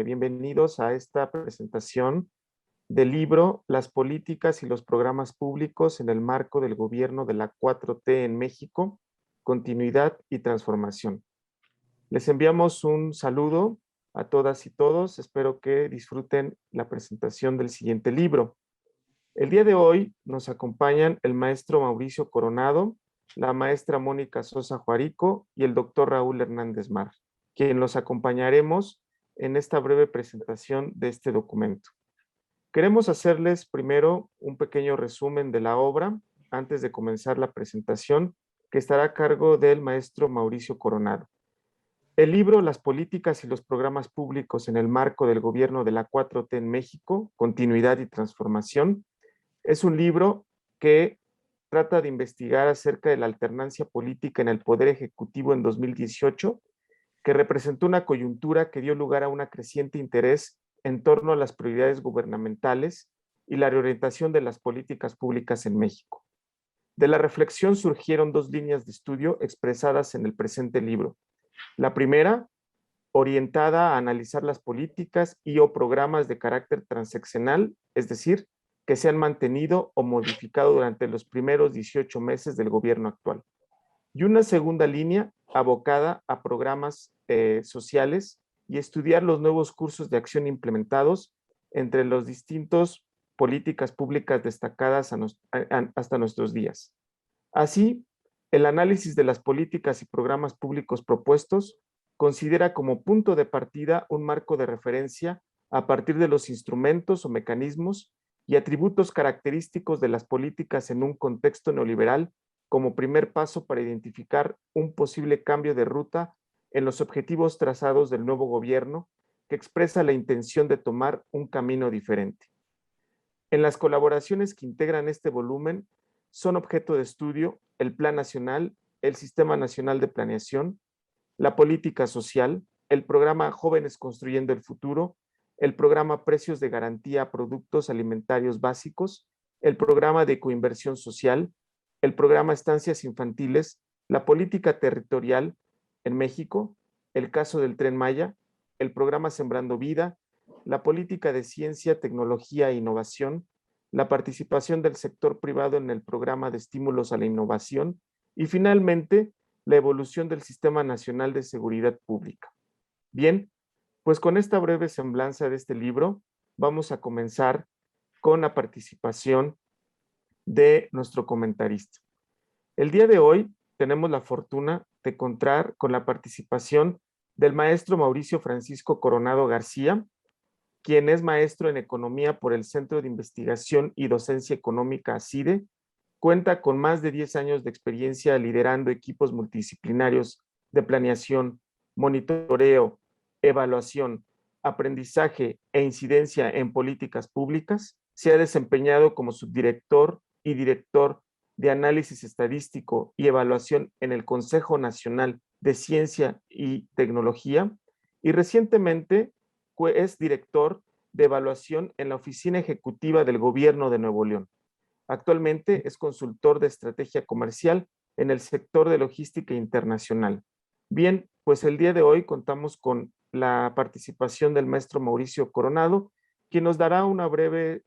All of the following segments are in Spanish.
Bienvenidos a esta presentación del libro Las políticas y los programas públicos en el marco del gobierno de la 4T en México, continuidad y transformación. Les enviamos un saludo a todas y todos. Espero que disfruten la presentación del siguiente libro. El día de hoy nos acompañan el maestro Mauricio Coronado, la maestra Mónica Sosa Juarico y el doctor Raúl Hernández Mar, quien los acompañaremos en esta breve presentación de este documento. Queremos hacerles primero un pequeño resumen de la obra antes de comenzar la presentación, que estará a cargo del maestro Mauricio Coronado. El libro Las políticas y los programas públicos en el marco del gobierno de la 4T en México, continuidad y transformación, es un libro que trata de investigar acerca de la alternancia política en el Poder Ejecutivo en 2018, que representó una coyuntura que dio lugar a un creciente interés en torno a las prioridades gubernamentales y la reorientación de las políticas públicas en México. De la reflexión surgieron dos líneas de estudio expresadas en el presente libro. La primera, orientada a analizar las políticas y o programas de carácter transeccional, es decir, que se han mantenido o modificado durante los primeros 18 meses del gobierno actual. Y una segunda línea abocada a programas sociales y estudiar los nuevos cursos de acción implementados entre los distintos políticas públicas destacadas hasta nuestros días. Así, el análisis de las políticas y programas públicos propuestos considera como punto de partida un marco de referencia a partir de los instrumentos o mecanismos y atributos característicos de las políticas en un contexto neoliberal como primer paso para identificar un posible cambio de ruta en los objetivos trazados del nuevo gobierno que expresa la intención de tomar un camino diferente. En las colaboraciones que integran este volumen son objeto de estudio el Plan Nacional, el Sistema Nacional de Planeación, la política social, el programa Jóvenes Construyendo el Futuro, el programa Precios de Garantía a Productos Alimentarios Básicos, el programa de Coinversión Social, el programa Estancias Infantiles, la política territorial en México, el caso del Tren Maya, el programa Sembrando Vida, la política de ciencia, tecnología e innovación, la participación del sector privado en el programa de estímulos a la innovación y finalmente la evolución del Sistema Nacional de Seguridad Pública. Bien, pues con esta breve semblanza de este libro vamos a comenzar con la participación de nuestro comentarista. El día de hoy tenemos la fortuna de contar con la participación del maestro Mauricio Francisco Coronado García, quien es maestro en economía por el Centro de Investigación y Docencia Económica CIDE, cuenta con más de 10 años de experiencia liderando equipos multidisciplinarios de planeación, monitoreo, evaluación, aprendizaje e incidencia en políticas públicas. Se ha desempeñado como subdirector y director de análisis estadístico y evaluación en el Consejo Nacional de Ciencia y Tecnología y recientemente es director de evaluación en la Oficina Ejecutiva del Gobierno de Nuevo León. Actualmente es consultor de estrategia comercial en el sector de logística internacional. Bien, pues el día de hoy contamos con la participación del maestro Mauricio Coronado, quien nos dará una breve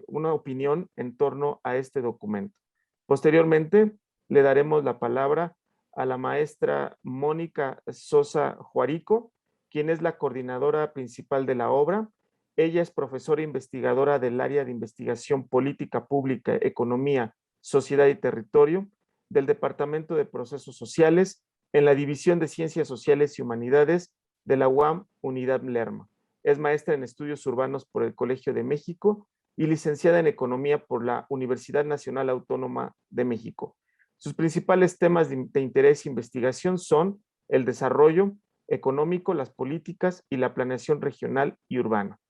una opinión en torno a este documento. Posteriormente, le daremos la palabra a la maestra Mónica Sosa Juarico, quien es la coordinadora principal de la obra. Ella es profesora investigadora del área de investigación política pública, economía, sociedad y territorio del Departamento de Procesos Sociales en la División de Ciencias Sociales y Humanidades de la UAM Unidad Lerma. Es maestra en estudios urbanos por el Colegio de México y licenciada en economía por la Universidad Nacional Autónoma de México. Sus principales temas de interés e investigación son el desarrollo económico, las políticas y la planeación regional y urbana.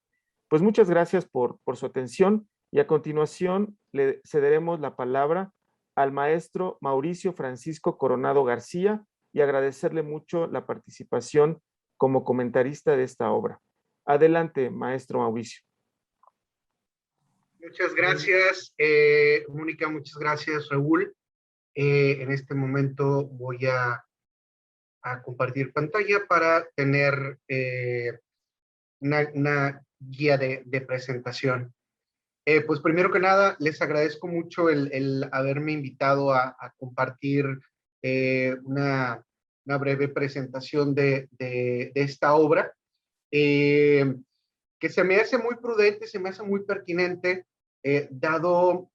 Pues muchas gracias por su atención y a continuación le cederemos la palabra al maestro Mauricio Francisco Coronado García y agradecerle mucho la participación como comentarista de esta obra. Adelante, maestro Mauricio. Muchas gracias, Mónica, muchas gracias, Raúl. En este momento voy a compartir pantalla para tener una guía de presentación. Pues primero que nada, les agradezco mucho el haberme invitado a compartir una breve presentación de esta obra, que se me hace muy prudente, se me hace muy pertinente, dado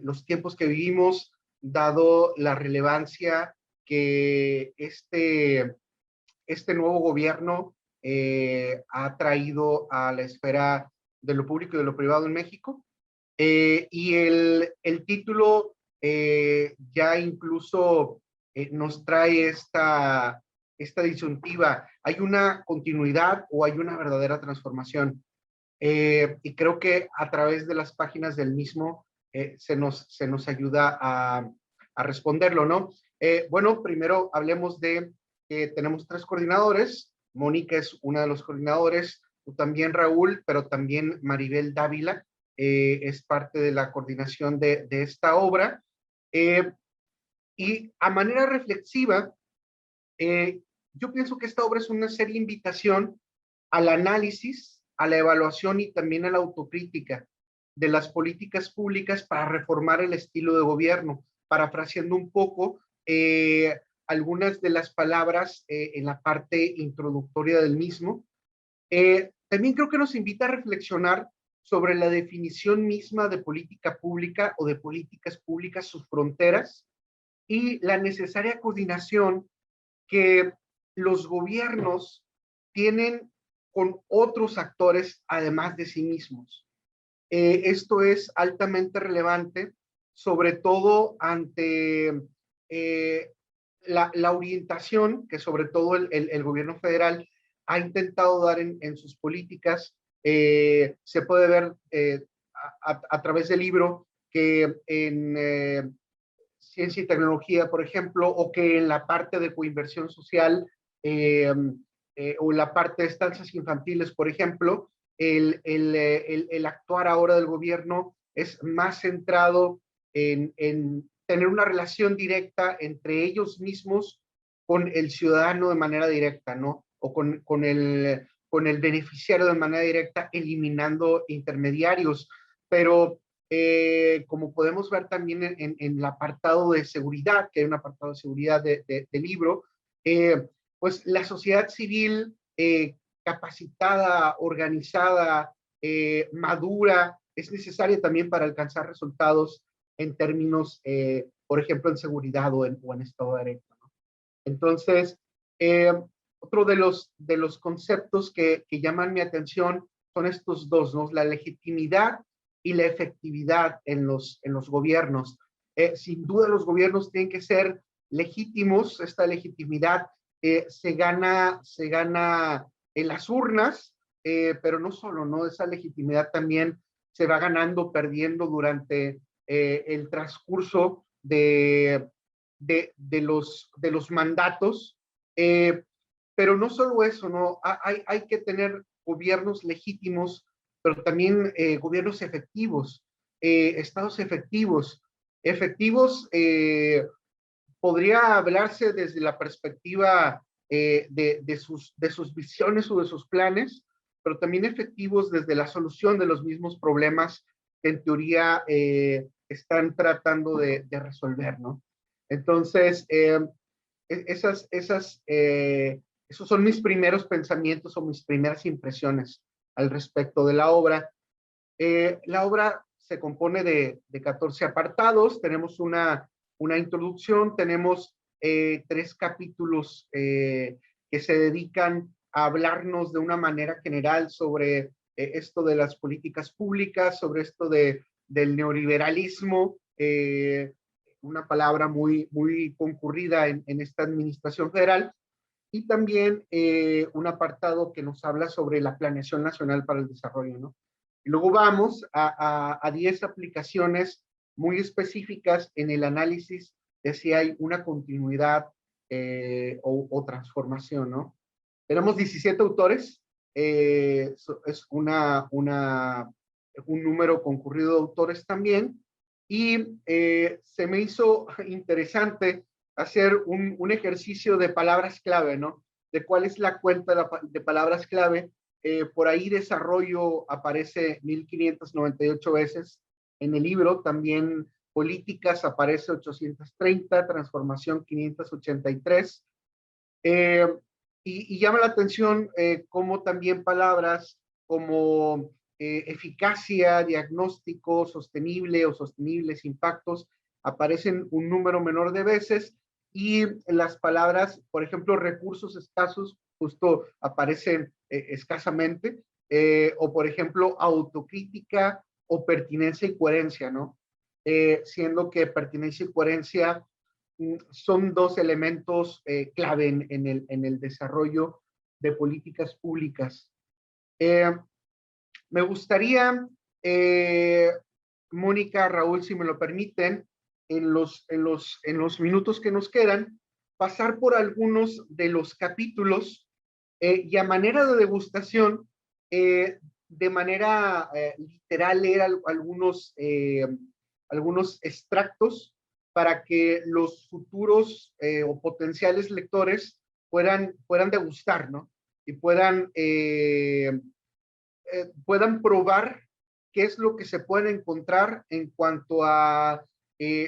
los tiempos que vivimos, dado la relevancia que este nuevo gobierno ha traído a la esfera de lo público y de lo privado en México. Y el título ya incluso nos trae esta disyuntiva. ¿Hay una continuidad o hay una verdadera transformación? Y creo que a través de las páginas del mismo se nos ayuda a responderlo, ¿no? Bueno, primero hablemos de que tenemos 3 coordinadores. Mónica es una de los coordinadores, tú también, Raúl, pero también Maribel Dávila es parte de la coordinación de esta obra. Y a manera reflexiva, yo pienso que esta obra es una seria invitación al análisis, a la evaluación y también a la autocrítica de las políticas públicas para reformar el estilo de gobierno, parafraseando un poco algunas de las palabras en la parte introductoria del mismo. También creo que nos invita a reflexionar sobre la definición misma de política pública o de políticas públicas, sus fronteras y la necesaria coordinación que los gobiernos tienen con otros actores además de sí mismos. Esto es altamente relevante, sobre todo ante la orientación que sobre todo el gobierno federal ha intentado dar en sus políticas. Se puede ver a través del libro que en ciencia y tecnología, por ejemplo, o que en la parte de coinversión social o en la parte de estancias infantiles, por ejemplo, el actuar ahora del gobierno es más centrado en tener una relación directa entre ellos mismos con el ciudadano de manera directa, ¿no? O con el beneficiario de manera directa, eliminando intermediarios. Pero como podemos ver también en el apartado de seguridad, que hay un apartado de seguridad del libro, pues la sociedad civil capacitada, organizada, madura, es necesaria también para alcanzar resultados en términos, por ejemplo, en seguridad o en Estado de Derecho, ¿no? Entonces, otro de los conceptos que llaman mi atención son estos dos, ¿no? La legitimidad y la efectividad en los gobiernos. Sin duda los gobiernos tienen que ser legítimos. Esta legitimidad se gana en las urnas, pero no solo, ¿no? Esa legitimidad también se va ganando, perdiendo durante el transcurso de los mandatos. Pero no solo eso, ¿no? Hay que tener gobiernos legítimos, pero también gobiernos efectivos, estados efectivos. Efectivos podría hablarse desde la perspectiva de sus visiones o de sus planes, pero también efectivos desde la solución de los mismos problemas que en teoría están tratando de resolver, ¿no? Entonces, esos son mis primeros pensamientos o mis primeras impresiones al respecto de la obra. La obra se compone de 14 apartados. Tenemos una introducción, tenemos 3 capítulos que se dedican a hablarnos de una manera general sobre esto de las políticas públicas, sobre esto del neoliberalismo, una palabra muy concurrida en esta administración federal, y también un apartado que nos habla sobre la Planeación Nacional para el Desarrollo, ¿no? Y luego vamos a 10 aplicaciones muy específicas en el análisis de si hay una continuidad o transformación, ¿no? Tenemos 17 autores, es un número concurrido de autores también, y se me hizo interesante hacer un ejercicio de palabras clave, ¿no? De cuál es la cuenta de palabras clave. Por ahí desarrollo aparece 1598 veces en el libro, también políticas aparece 830, transformación 583. Eh, y llama la atención cómo también palabras como eficacia, diagnóstico, sostenible o sostenibles impactos aparecen un número menor de veces, y las palabras, por ejemplo, recursos escasos, justo aparecen escasamente, o por ejemplo, autocrítica o pertinencia y coherencia, ¿no? Siendo que pertinencia y coherencia son dos elementos clave en el desarrollo de políticas públicas. Eh, Me gustaría, Mónica, Raúl, si me lo permiten, en los minutos que nos quedan, pasar por algunos de los capítulos y a manera de degustación, de manera literal, leer algunos extractos para que los futuros o potenciales lectores puedan degustar, ¿no? Y puedan probar qué es lo que se puede encontrar en cuanto a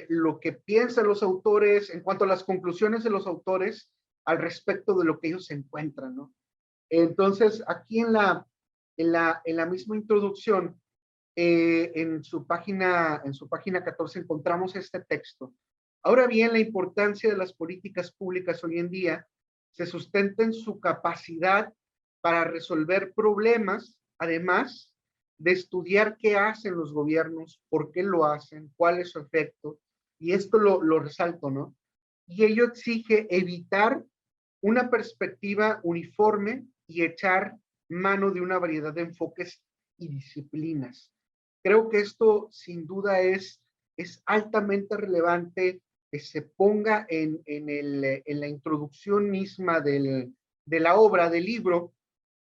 lo que piensan los autores, en cuanto a las conclusiones de los autores al respecto de lo que ellos encuentran, ¿no? Entonces, aquí en la misma introducción, en su página 14 encontramos este texto. Ahora bien, la importancia de las políticas públicas hoy en día se sustenta en su capacidad para resolver problemas, además de estudiar qué hacen los gobiernos, por qué lo hacen, cuál es su efecto, y esto lo resalto, ¿no? Y ello exige evitar una perspectiva uniforme y echar mano de una variedad de enfoques y disciplinas. Creo que esto sin duda es altamente relevante que se ponga en la introducción misma de la obra, del libro.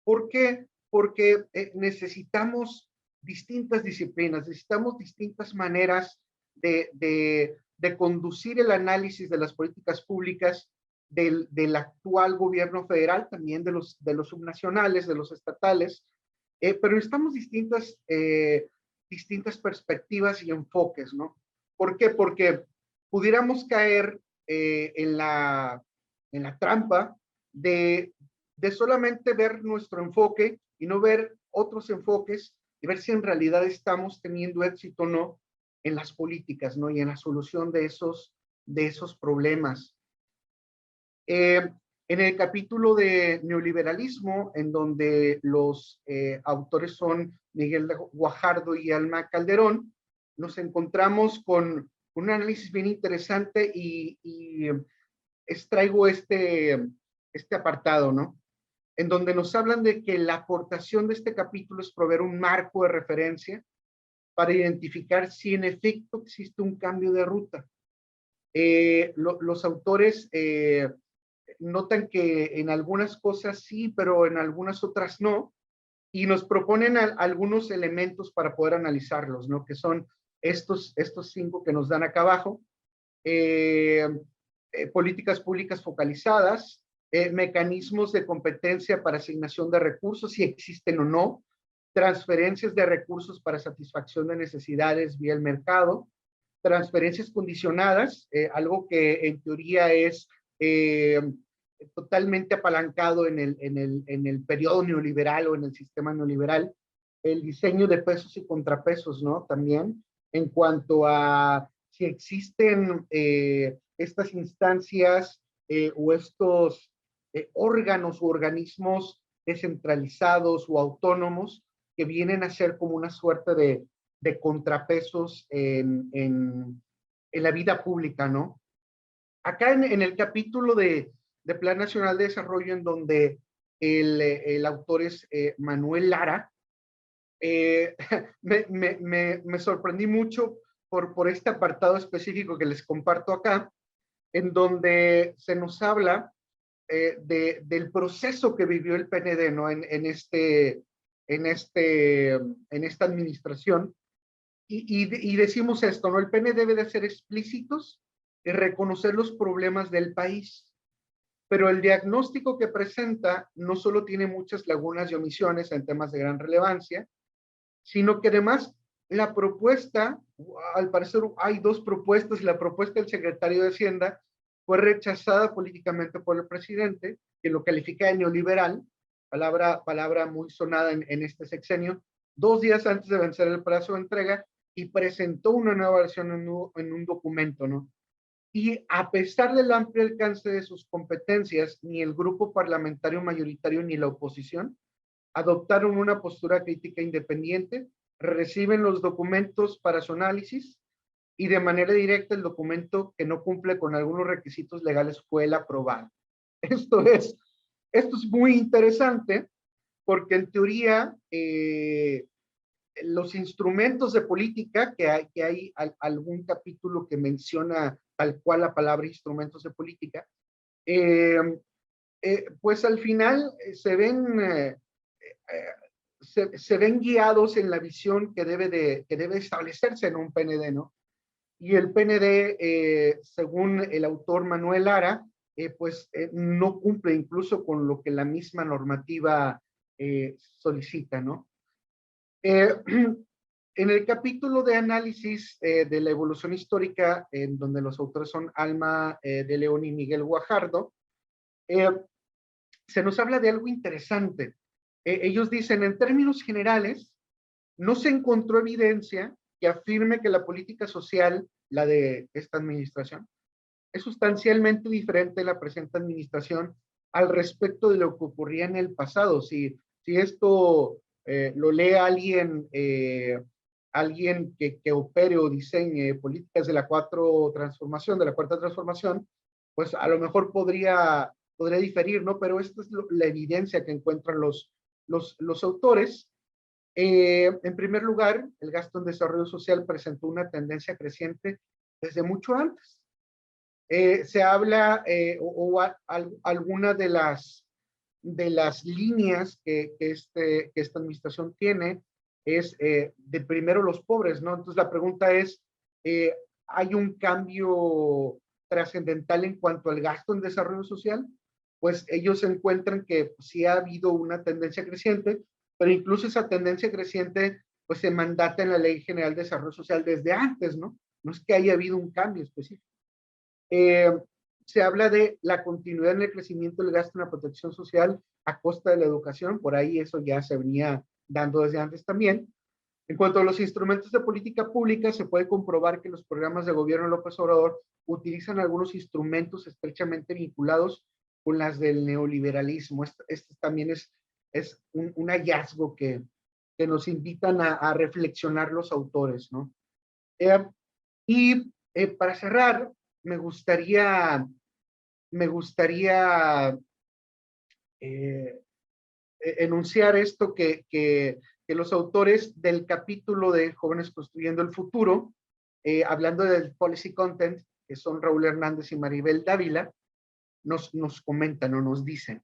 ¿Por qué? Porque necesitamos distintas disciplinas, necesitamos distintas maneras de conducir el análisis de las políticas públicas del actual gobierno federal, también de los subnacionales, de los estatales, pero necesitamos distintas perspectivas y enfoques, ¿no? ¿Por qué? Porque pudiéramos caer en la trampa de solamente ver nuestro enfoque y no ver otros enfoques y ver si en realidad estamos teniendo éxito o no en las políticas, ¿no? Y en la solución de esos problemas. En el capítulo de neoliberalismo, en donde los autores son Miguel Guajardo y Alma Calderón, nos encontramos con un análisis bien interesante y extraigo este apartado, ¿no? En donde nos hablan de que la aportación de este capítulo es proveer un marco de referencia para identificar si en efecto existe un cambio de ruta. Los autores notan que en algunas cosas sí, pero en algunas otras no, y nos proponen algunos elementos para poder analizarlos, ¿no? Que son estos 5 que nos dan acá abajo. Políticas públicas focalizadas, mecanismos de competencia para asignación de recursos, si existen o no, transferencias de recursos para satisfacción de necesidades vía el mercado, transferencias condicionadas, algo que en teoría es totalmente apalancado en el periodo neoliberal o en el sistema neoliberal, el diseño de pesos y contrapesos, ¿no? También en cuanto a si existen estas instancias o estos órganos u organismos descentralizados o autónomos que vienen a ser como una suerte de contrapesos en la vida pública, ¿no? Acá en el capítulo de Plan Nacional de Desarrollo, en donde el autor es Manuel Lara, eh, me sorprendí mucho por este apartado específico que les comparto acá, en donde se nos habla del proceso que vivió el PND, ¿no? En esta administración, y decimos esto, ¿no? El PN debe de ser explícitos y reconocer los problemas del país, pero el diagnóstico que presenta no solo tiene muchas lagunas y omisiones en temas de gran relevancia, sino que además la propuesta, al parecer hay dos propuestas, la propuesta del secretario de Hacienda fue rechazada políticamente por el presidente, que lo califica de neoliberal, palabra muy sonada en este sexenio, 2 días antes de vencer el plazo de entrega, y presentó una nueva versión en un documento, ¿no? Y a pesar del amplio alcance de sus competencias, ni el grupo parlamentario mayoritario ni la oposición adoptaron una postura crítica independiente, reciben los documentos para su análisis y de manera directa el documento que no cumple con algunos requisitos legales fue el aprobado. Esto es muy interesante porque en teoría los instrumentos de política, que hay algún capítulo que menciona tal cual la palabra instrumentos de política, pues al final se ven guiados en la visión que debe establecerse en un PND, ¿no? Y el PND, según el autor Manuel Lara, no cumple incluso con lo que la misma normativa solicita, ¿no? En el capítulo de análisis de la evolución histórica, en donde los autores son Alma de León y Miguel Guajardo, se nos habla de algo interesante. Ellos dicen, en términos generales, no se encontró evidencia que afirme que la política social, la de esta administración, es sustancialmente diferente de la presente administración al respecto de lo que ocurría en el pasado. Si esto lo lee alguien que opere o diseñe políticas de la cuarta transformación, pues a lo mejor podría diferir, ¿no? Pero esta es la evidencia que encuentran los autores. En primer lugar, el gasto en desarrollo social presentó una tendencia creciente desde mucho antes. Se habla alguna de las líneas que esta administración tiene es de primero los pobres, ¿no? Entonces la pregunta es, ¿hay un cambio trascendental en cuanto al gasto en desarrollo social? Pues ellos encuentran que sí ha habido una tendencia creciente, pero incluso esa tendencia creciente pues se mandata en la Ley General de Desarrollo Social desde antes, ¿no? No es que haya habido un cambio específico. Se habla de la continuidad en el crecimiento del gasto en la protección social a costa de la educación, por ahí eso ya se venía dando desde antes también. En cuanto a los instrumentos de política pública, se puede comprobar que los programas de gobierno de López Obrador utilizan algunos instrumentos estrechamente vinculados con las del neoliberalismo. Este también es un hallazgo que nos invitan a reflexionar los autores, ¿no? Para cerrar, me gustaría enunciar esto que los autores del capítulo de Jóvenes Construyendo el Futuro, hablando del policy content, que son Raúl Hernández y Maribel Dávila, nos comentan o nos dicen.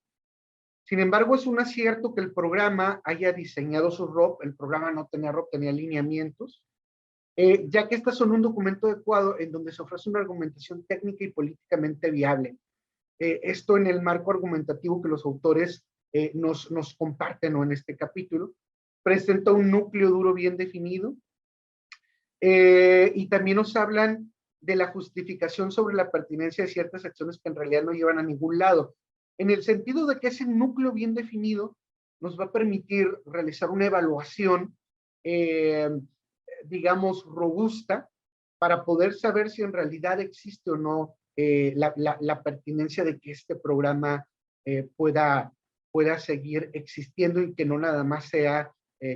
Sin embargo, es un acierto que el programa haya diseñado su ROP. El programa no tenía ROP, tenía lineamientos, ya que estas son un documento adecuado en donde se ofrece una argumentación técnica y políticamente viable. Esto en el marco argumentativo que los autores nos comparten, ¿no? En este capítulo. Presenta un núcleo duro bien definido, y también nos hablan de la justificación sobre la pertinencia de ciertas acciones que en realidad no llevan a ningún lado, en el sentido de que ese núcleo bien definido nos va a permitir realizar una evaluación, digamos, robusta, para poder saber si en realidad existe o no la pertinencia de que este programa pueda seguir existiendo y que no nada más sea,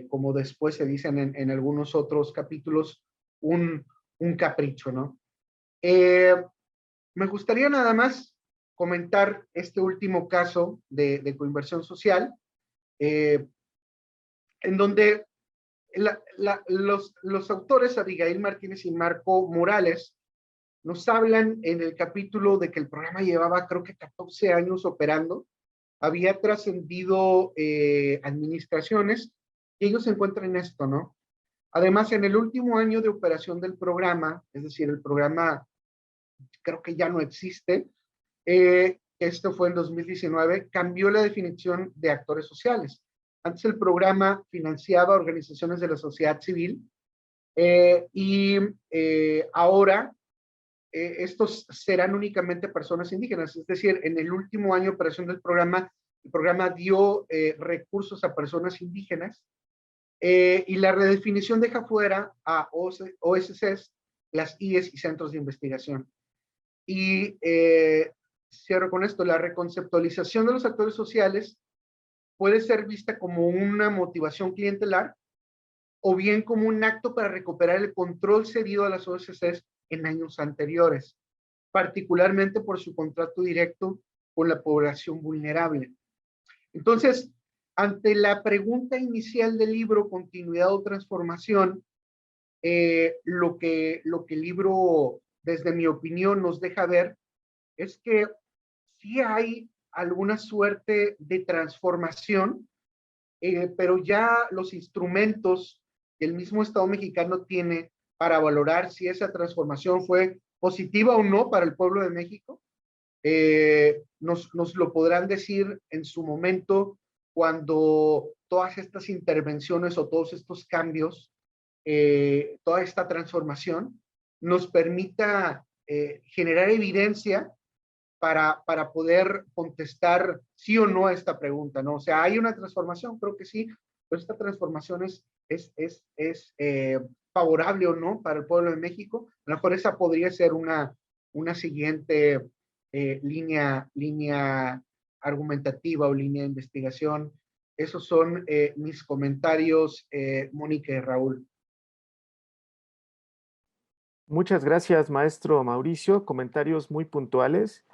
como después se dicen en algunos otros capítulos, un capricho, ¿no? Me gustaría nada más comentar este último caso de coinversión social, en donde los autores Abigail Martínez y Marco Morales nos hablan en el capítulo de que el programa llevaba creo que 14 años operando, había trascendido administraciones, y ellos encuentran esto, ¿no? Además, en el último año de operación del programa, es decir, el programa creo que ya no existe, esto fue en 2019, cambió la definición de actores sociales. Antes el programa financiaba organizaciones de la sociedad civil y ahora estos serán únicamente personas indígenas. Es decir, en el último año de operación del programa, el programa dio recursos a personas indígenas y la redefinición deja fuera a OSCs, las IES y centros de investigación. Y cierro con esto, la reconceptualización de los actores sociales puede ser vista como una motivación clientelar o bien como un acto para recuperar el control cedido a las OSCs en años anteriores, particularmente por su contrato directo con la población vulnerable. Entonces, ante la pregunta inicial del libro, continuidad o transformación, lo que el libro, desde mi opinión, nos deja ver es que sí hay alguna suerte de transformación, pero ya los instrumentos que el mismo Estado mexicano tiene para valorar si esa transformación fue positiva o no para el pueblo de México, nos lo podrán decir en su momento cuando todas estas intervenciones o todos estos cambios, toda esta transformación, nos permita generar evidencia para poder contestar sí o no a esta pregunta, ¿no? O sea, ¿hay una transformación? Creo que sí, pero esta transformación es favorable o no para el pueblo de México. A lo mejor esa podría ser una siguiente línea argumentativa o línea de investigación. Esos son mis comentarios, Mónica y Raúl. Muchas gracias, maestro Mauricio. Comentarios muy puntuales.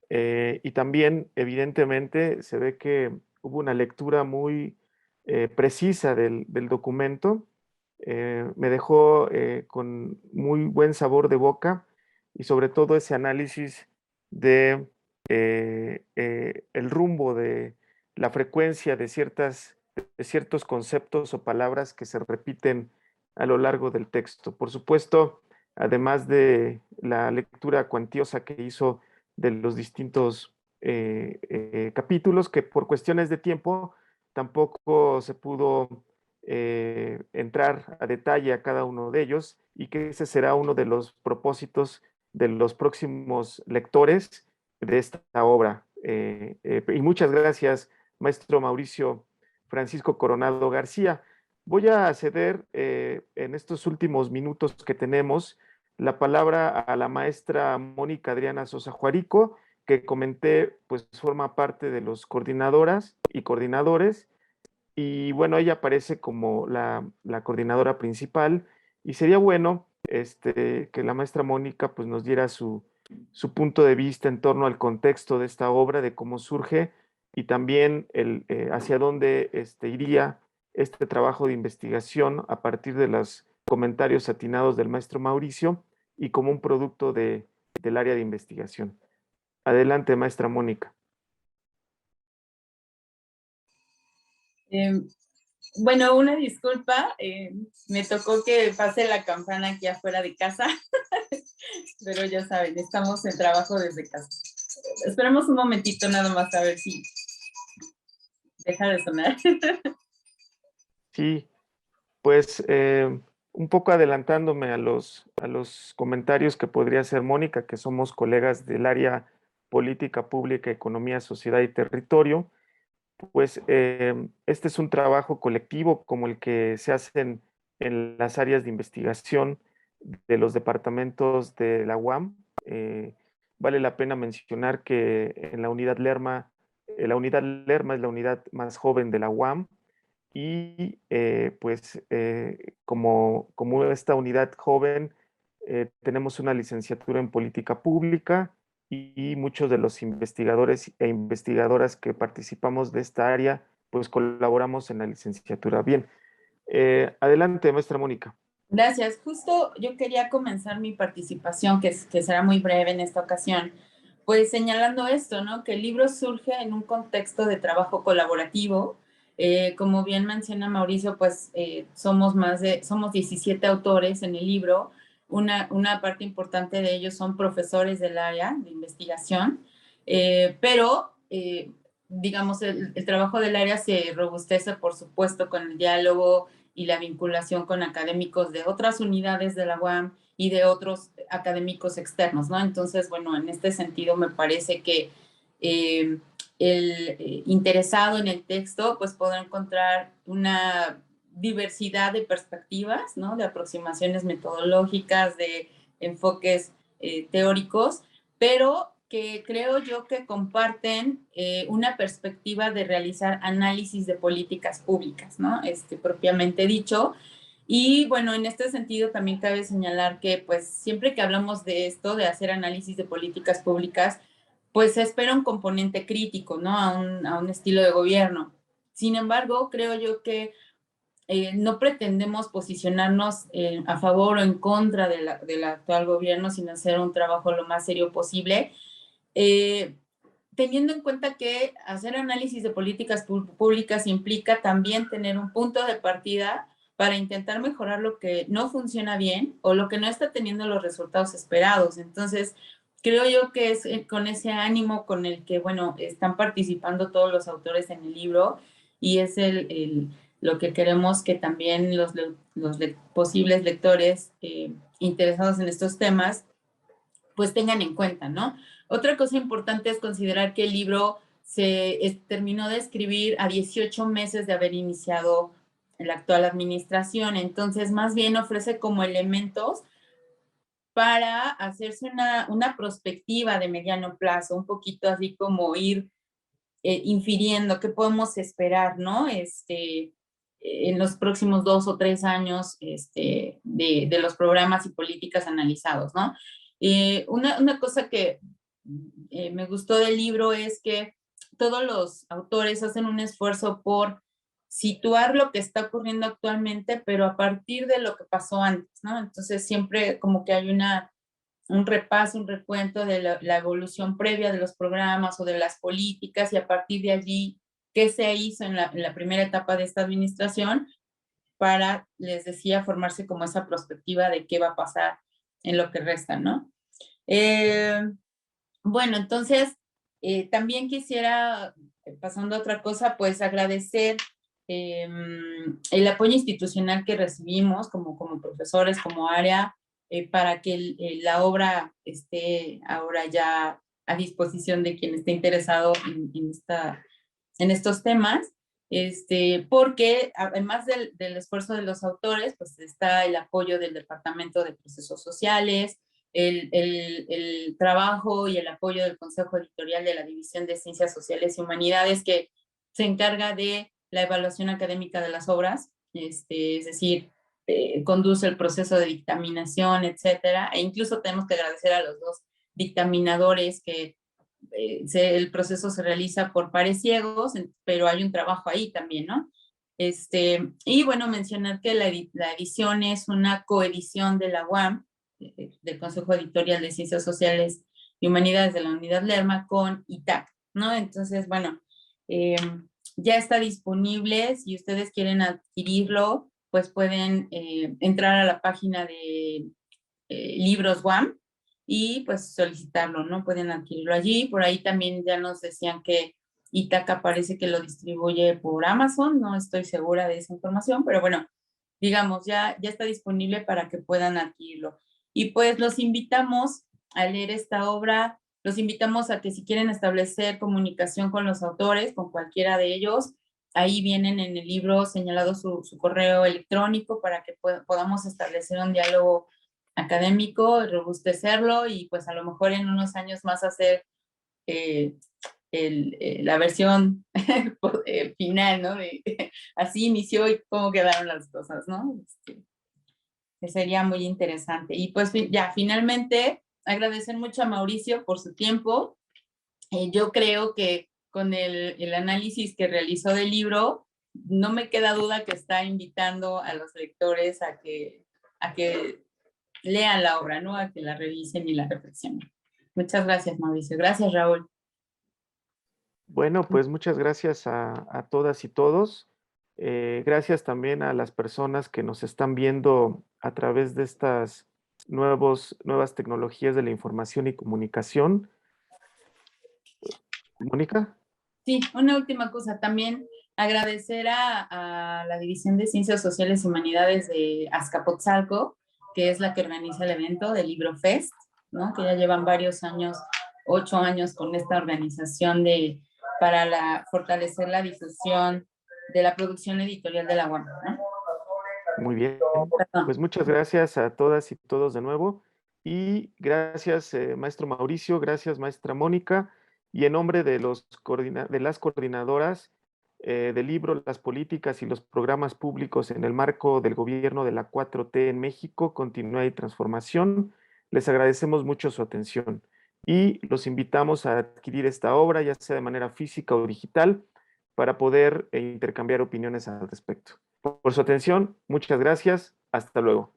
Y también, evidentemente, se ve que hubo una lectura muy precisa del documento. Me dejó con muy buen sabor de boca y sobre todo ese análisis de el rumbo de la frecuencia de ciertos conceptos o palabras que se repiten a lo largo del texto. Por supuesto, además de la lectura cuantiosa que hizo de los distintos capítulos, que por cuestiones de tiempo tampoco se pudo entrar a detalle a cada uno de ellos, y que ese será uno de los propósitos de los próximos lectores de esta obra. Y muchas gracias, maestro Mauricio Francisco Coronado García. Voy a ceder en estos últimos minutos que tenemos la palabra a la maestra Mónica Adriana Sosa Juarico, que comenté, pues forma parte de los coordinadoras y coordinadores, y bueno, ella aparece como la coordinadora principal, y sería bueno que la maestra Mónica pues nos diera su punto de vista en torno al contexto de esta obra, de cómo surge, y también hacia dónde iría este trabajo de investigación a partir de los comentarios atinados del maestro Mauricio y como un producto del área de investigación. Adelante, maestra Mónica. Bueno, una disculpa, me tocó que pase la campana aquí afuera de casa, pero ya saben, estamos en trabajo desde casa. Esperemos un momentito nada más a ver si deja de sonar. Sí, pues un poco adelantándome a los comentarios que podría hacer Mónica, que somos colegas del área Política Pública, Economía, Sociedad y Territorio. Pues este es un trabajo colectivo como el que se hace en las áreas de investigación de los departamentos de la UAM. Vale la pena mencionar que en la unidad Lerma es la unidad más joven de la UAM, y pues como esta unidad joven, tenemos una licenciatura en política pública, y muchos de los investigadores e investigadoras que participamos de esta área, pues colaboramos en la licenciatura. Bien, adelante, maestra Mónica. Gracias. Justo yo quería comenzar mi participación, que será muy breve en esta ocasión, pues señalando esto, ¿no? Que el libro surge en un contexto de trabajo colaborativo Como bien menciona Mauricio, pues somos 17 autores en el libro. Una parte importante de ellos son profesores del área de investigación, pero digamos, el trabajo del área se robustece, por supuesto, con el diálogo y la vinculación con académicos de otras unidades de la UAM y de otros académicos externos, ¿no? Entonces, bueno, en este sentido me parece que el interesado en el texto pues podrá encontrar una diversidad de perspectivas, ¿no? De aproximaciones metodológicas, de enfoques teóricos, pero que creo yo que comparten una perspectiva de realizar análisis de políticas públicas, ¿no? Propiamente dicho. Y bueno, en este sentido también cabe señalar que pues siempre que hablamos de esto, de hacer análisis de políticas públicas, pues se espera un componente crítico, ¿no? A un estilo de gobierno. Sin embargo, creo yo que no pretendemos posicionarnos a favor o en contra del actual gobierno, sino hacer un trabajo lo más serio posible, teniendo en cuenta que hacer análisis de políticas públicas implica también tener un punto de partida para intentar mejorar lo que no funciona bien o lo que no está teniendo los resultados esperados. Entonces, creo yo que es con ese ánimo con el que, bueno, están participando todos los autores en el libro y es lo que queremos que también los posibles lectores interesados en estos temas pues tengan en cuenta, ¿no? Otra cosa importante es considerar que el libro se terminó de escribir a 18 meses de haber iniciado la actual administración, entonces más bien ofrece como elementos para hacerse una perspectiva de mediano plazo, un poquito así como ir infiriendo qué podemos esperar, ¿no? En los próximos 2 o 3 años de los programas y políticas analizados, ¿no? Una cosa que me gustó del libro es que todos los autores hacen un esfuerzo por situar lo que está ocurriendo actualmente, pero a partir de lo que pasó antes, ¿no? Entonces siempre como que hay un repaso, un recuento de la evolución previa de los programas o de las políticas y a partir de allí, qué se hizo en la primera etapa de esta administración para, les decía, formarse como esa perspectiva de qué va a pasar en lo que resta, ¿no? Bueno, entonces, también quisiera, pasando a otra cosa, pues agradecer el apoyo institucional que recibimos como profesores, como área, para que la obra esté ahora ya a disposición de quien esté interesado en estos temas, porque además del esfuerzo de los autores, pues está el apoyo del Departamento de Procesos Sociales, el trabajo y el apoyo del Consejo Editorial de la División de Ciencias Sociales y Humanidades, que se encarga de la evaluación académica de las obras, es decir, conduce el proceso de dictaminación, etcétera, e incluso tenemos que agradecer a los dos dictaminadores que el proceso se realiza por pares ciegos, pero hay un trabajo ahí también, ¿no? Y bueno, mencionar que la edición es una coedición de la UAM, del Consejo Editorial de Ciencias Sociales y Humanidades de la Unidad Lerma con ITAC, ¿no? Entonces, bueno, ya está disponible. Si ustedes quieren adquirirlo, pues pueden entrar a la página de Libros UAM y pues solicitarlo, ¿no? Pueden adquirirlo allí. Por ahí también ya nos decían que Itaca parece que lo distribuye por Amazon, no estoy segura de esa información, pero bueno, digamos, ya está disponible para que puedan adquirirlo. Y pues los invitamos a leer esta obra, los invitamos a que si quieren establecer comunicación con los autores, con cualquiera de ellos, ahí vienen en el libro señalado su correo electrónico para que podamos establecer un diálogo académico, robustecerlo y pues a lo mejor en unos años más hacer la versión final, ¿no? Así inició y cómo quedaron las cosas, ¿no? Que sería muy interesante. Y pues ya, finalmente, agradecer mucho a Mauricio por su tiempo. Yo creo que con el análisis que realizó del libro, no me queda duda que está invitando a los lectores a que lean la obra, ¿no? A que la revisen y la reflexionen. Muchas gracias, Mauricio. Gracias, Raúl. Bueno, pues muchas gracias a todas y todos. Gracias también a las personas que nos están viendo a través de estas nuevas tecnologías de la información y comunicación. Mónica. Sí, una última cosa, también agradecer a la División de Ciencias Sociales y Humanidades de Azcapotzalco, que es la que organiza el evento del Libro Fest, ¿no? Que ya llevan varios años, 8 años con esta organización para fortalecer la difusión de la producción editorial de la UAM, ¿no? Muy bien, Perdón. pues muchas gracias a todas y todos de nuevo y gracias maestro Mauricio, gracias maestra Mónica y en nombre de las coordinadoras del libro, las políticas y los programas públicos en el marco del gobierno de la 4T en México, Continuidad y Transformación, les agradecemos mucho su atención y los invitamos a adquirir esta obra, ya sea de manera física o digital, para poder intercambiar opiniones al respecto. Por su atención, muchas gracias. Hasta luego.